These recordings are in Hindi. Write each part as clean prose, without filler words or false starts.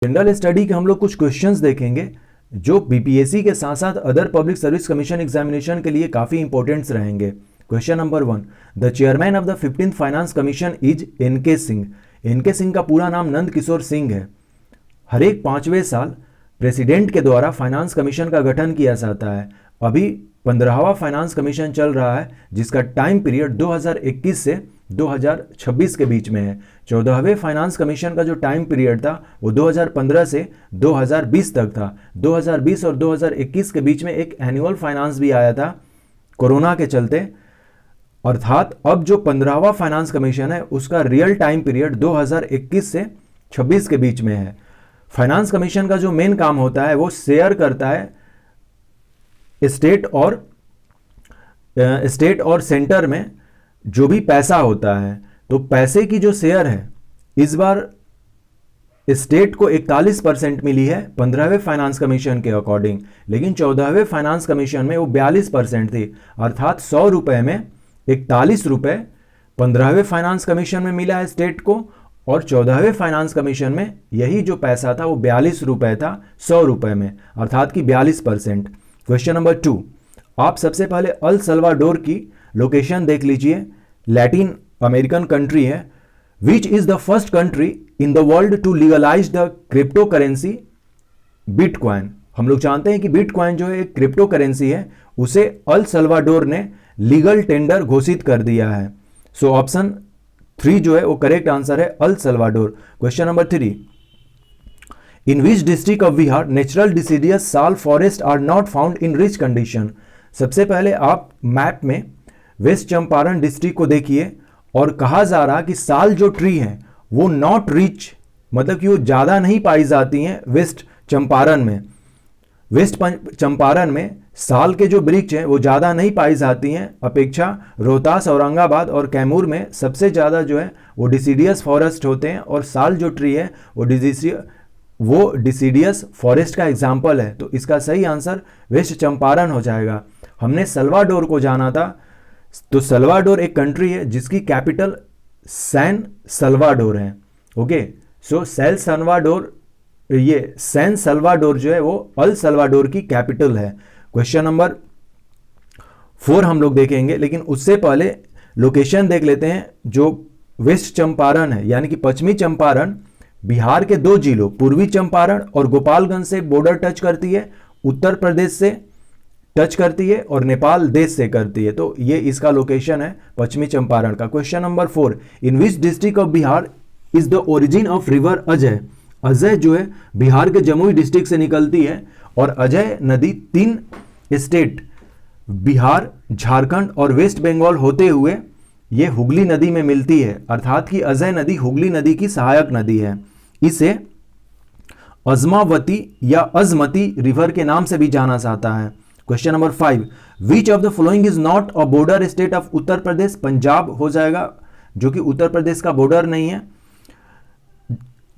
जनरल स्टडी के हम लोग कुछ क्वेश्चंस देखेंगे जो बीपीएससी के साथ साथ other public service commission examination के लिए काफ़ी इंपॉर्टेंट्स रहेंगे। Question number 1, the chairman of the 15th finance commission is NK Singh. NK Singh का पूरा नाम नंद किशोर सिंह है। हर एक 5वें साल प्रेसिडेंट के द्वारा फाइनेंस कमीशन का गठन किया जाता है। अभी 15वां फाइनेंस कमीशन चल रहा है जिसका टाइम पीरियड 2021 से 2026 के बीच में है। 14वें फाइनेंस कमीशन का जो टाइम पीरियड था वो 2015 से 2020 तक था। 2020 और 2021 के बीच में एक एनुअल फाइनेंस भी आया था कोरोना के चलते, अर्थात अब जो 15वां फाइनेंस कमीशन है उसका रियल टाइम पीरियड 2021 से 26 के बीच में है। फाइनेंस कमीशन का जो मेन काम होता है वो शेयर करता है स्टेट और सेंटर में जो भी पैसा होता है। तो पैसे की जो शेयर है इस बार स्टेट को 41% मिली है 15वें फाइनेंस कमीशन के अकॉर्डिंग, लेकिन 14वें फाइनेंस कमीशन में वो 42% थी, अर्थात 100 रुपए में 41 रुपए 15वें फाइनेंस कमीशन में मिला है स्टेट को, और 14वें फाइनेंस कमीशन में यही जो पैसा था वो 42 रुपए था 100 रुपए में, अर्थात कि 42%। क्वेश्चन नंबर 2, आप सबसे पहले अल सल्वाडोर की लोकेशन देख लीजिए। लैटिन अमेरिकन कंट्री है। Which is the first country in the world to legalise the crypto currency bitcoin. हम लोग जानते हैं कि बिटकॉइन जो है एक क्रिप्टो करेंसी है, उसे अल सल्वाडोर ने लीगल टेंडर घोषित कर दिया है। सो ऑप्शन 3 जो है वो करेक्ट आंसर है, El Salvador. Question number 3, in which district of Bihar natural deciduous sal forest are not found in rich condition. सबसे पहले आप मैप में वेस्ट चंपारण डिस्ट्रिक्ट को देखिए और कहा जा रहा कि साल जो ट्री है वो नॉट रिच, मतलब कि वो ज़्यादा नहीं पाई जाती हैं वेस्ट चंपारण में। वेस्ट चंपारण में साल के जो वृक्ष हैं वो ज़्यादा नहीं पाई जाती हैं, अपेक्षा रोहतास, औरंगाबाद और कैमूर में सबसे ज़्यादा जो है वो डिसीडियस फॉरेस्ट होते हैं, और साल जो ट्री है वो डिसीडियस फॉरेस्ट का एग्जाम्पल है। तो इसका सही आंसर वेस्ट चंपारण हो जाएगा। हमने सल्वाडोर को जाना था, तो सल्वाडोर एक कंट्री है जिसकी कैपिटल सैन सल्वाडोर है। ओके, सो सैन सल्वाडोर जो है वो अल सल्वाडोर की कैपिटल है। क्वेश्चन नंबर 4 हम लोग देखेंगे, लेकिन उससे पहले लोकेशन देख लेते हैं। जो वेस्ट चंपारण है यानी कि पश्चिमी चंपारण बिहार के 2 जिलों पूर्वी चंपारण और गोपालगंज से बॉर्डर टच करती है, उत्तर प्रदेश से टच करती है और नेपाल देश से करती है। तो ये इसका लोकेशन है पश्चिमी चंपारण का। Question number 4, in which district of Bihar is the origin of river Ajay. Ajay जो है बिहार के जमुई डिस्ट्रिक्ट से निकलती है, और अजय नदी 3 स्टेट बिहार, झारखंड और वेस्ट बंगाल होते हुए ये हुगली नदी में मिलती है, अर्थात कि अजय नदी हुगली नदी की सहायक नदी है। इसे अजमावती या अजमती रिवर के नाम से भी जाना जाता है। Question number 5, which of the following is not a border state of Uttar Pradesh. Punjab हो जाएगा, जो कि उत्तर प्रदेश का बॉर्डर नहीं है।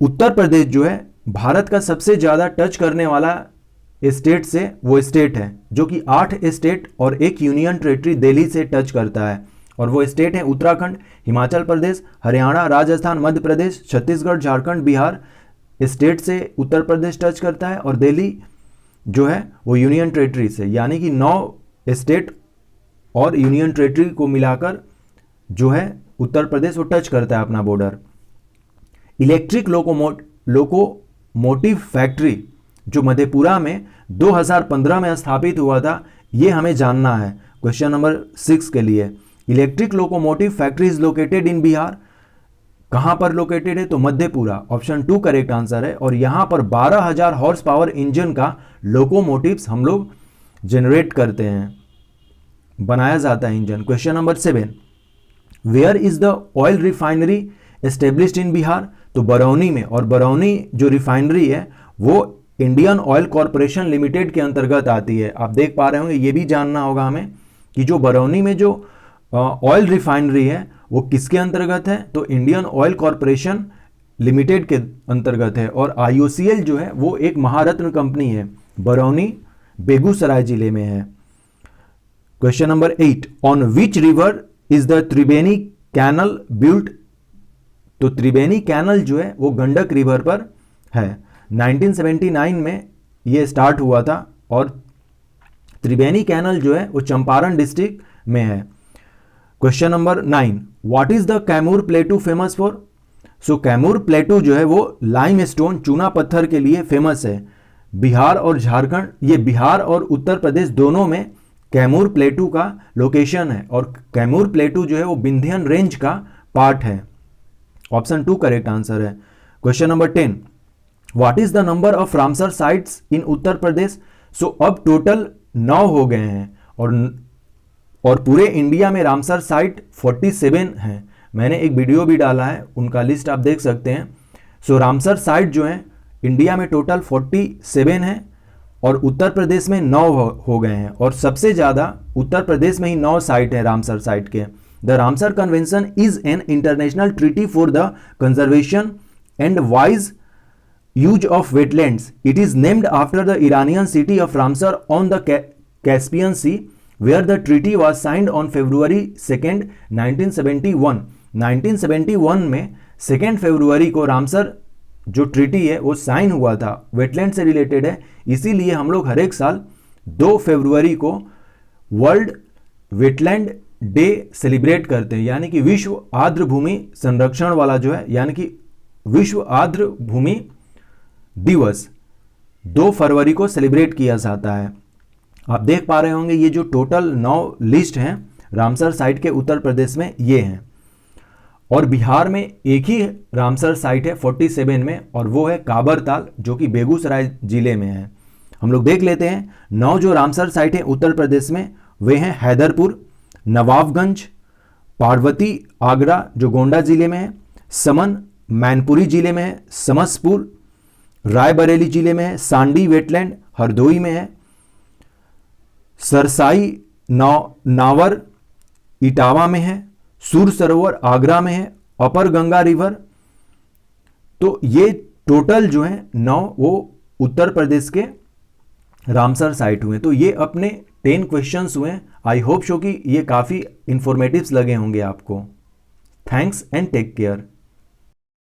उत्तर प्रदेश जो है भारत का सबसे ज्यादा टच करने वाला स्टेट से वो स्टेट है, जो कि 8 स्टेट और एक यूनियन टेरिटरी दिल्ली से टच करता है, और वो स्टेट है उत्तराखंड, हिमाचल प्रदेश, हरियाणा, राजस्थान, मध्य प्रदेश, छत्तीसगढ़, झारखंड, बिहार स्टेट से उत्तर प्रदेश टच करता है, और दिल्ली जो है वो यूनियन टेरिटरी से, यानी कि 9 स्टेट और यूनियन टेरिटरी को मिलाकर जो है उत्तर प्रदेश वो टच करता है अपना बॉर्डर। इलेक्ट्रिक लोकोमोटिव फैक्ट्री जो मधेपुरा में 2015 में स्थापित हुआ था, ये हमें जानना है। क्वेश्चन नंबर 6 के लिए, electric locomotive factory is located in Bihar. कहां पर लोकेटेड है? तो मधेपुरा, ऑप्शन 2 करेक्ट आंसर है। और यहां पर 12,000 हॉर्स पावर इंजन का लोकोमोटिव्स हम लोग जनरेट करते हैं, बनाया जाता है engine. Question number 7, where is the oil refinery established in Bihar. तो बरौनी में, और बरौनी जो रिफाइनरी है वो इंडियन ऑयल कॉरपोरेशन लिमिटेड के अंतर्गत आती है। आप देख पा रहे होंगे, ये भी जानना होगा हमें कि जो बरौनी में जो ऑयल रिफाइनरी है वो किसके अंतर्गत है, तो इंडियन ऑयल कॉरपोरेशन लिमिटेड के अंतर्गत है। और IOCL जो है वो एक महारत्न कंपनी है, बरौनी बेगूसराय जिले में है। Question number 8, on which river is the Triveni canal built. तो त्रिवेणी कैनल जो है वो गंडक रिवर पर है। 1979 में ये स्टार्ट हुआ था और त्रिवेणी कैनल जो है वो चंपारण डिस्ट्रिक्ट में है। Question number 9, what is the Kaimur प्लेटू famous for? सो कैमूर प्लेटू जो है वो लाइमस्टोन चूना पत्थर के लिए फेमस है। बिहार और झारखंड, ये बिहार और उत्तर प्रदेश दोनों में कैमूर प्लेटू का लोकेशन है और कैमूर प्लेटू जो है वो विंध्यन रेंज का पार्ट है। ऑप्शन 2 करेक्ट आंसर है। Question number 10, what is the number of Ramsar sites in Uttar Pradesh? So अब टोटल 9 हो गए हैं और पूरे इंडिया में रामसर साइट 47 हैं। मैंने एक वीडियो भी डाला है, उनका लिस्ट आप देख सकते हैं। सो रामसर साइट जो है इंडिया में टोटल 47 है और उत्तर प्रदेश में 9 हो गए हैं और सबसे ज़्यादा उत्तर प्रदेश में ही 9 साइट है रामसर साइट के। The Ramsar convention is an international treaty for the conservation and wise use of wetlands. It is named after the Iranian city of Ramsar on the Caspian sea where the treaty was signed on February 2nd, 1971। 1971 में 2 फरवरी को रामसर जो ट्रीटी है वो साइन हुआ था, वेटलैंड से रिलेटेड है। इसीलिए हम लोग हर एक साल 2 फरवरी को वर्ल्ड वेटलैंड डे सेलिब्रेट करते हैं, यानी कि विश्व आर्द्र भूमि संरक्षण वाला जो है, यानी कि विश्व आर्द्र भूमि दिवस 2 फरवरी को सेलिब्रेट किया जाता है। आप देख पा रहे होंगे ये जो टोटल 9 लिस्ट हैं रामसर साइट के उत्तर प्रदेश में ये हैं और बिहार में एक ही रामसर साइट है 47 में और वो है काबरताल जो कि बेगूसराय जिले में है। हम लोग देख लेते हैं 9 जो रामसर साइट है उत्तर प्रदेश में वे हैं हैदरपुर, नवाबगंज, पार्वती आगरा जो गोंडा जिले में है, समन मैनपुरी जिले में है, समसपुर रायबरेली जिले में है, सांडी वेटलैंड हरदोई में है, सरसाई नावर इटावा में है, सूर सरोवर आगरा में है, अपर गंगा रिवर। तो ये टोटल जो है 9 वो उत्तर प्रदेश के रामसर साइट हुए। तो ये अपने 10 क्वेश्चंस हुए। आई होप सो कि ये काफ़ी इंफॉर्मेटिव्स लगे होंगे आपको। Thanks and take care.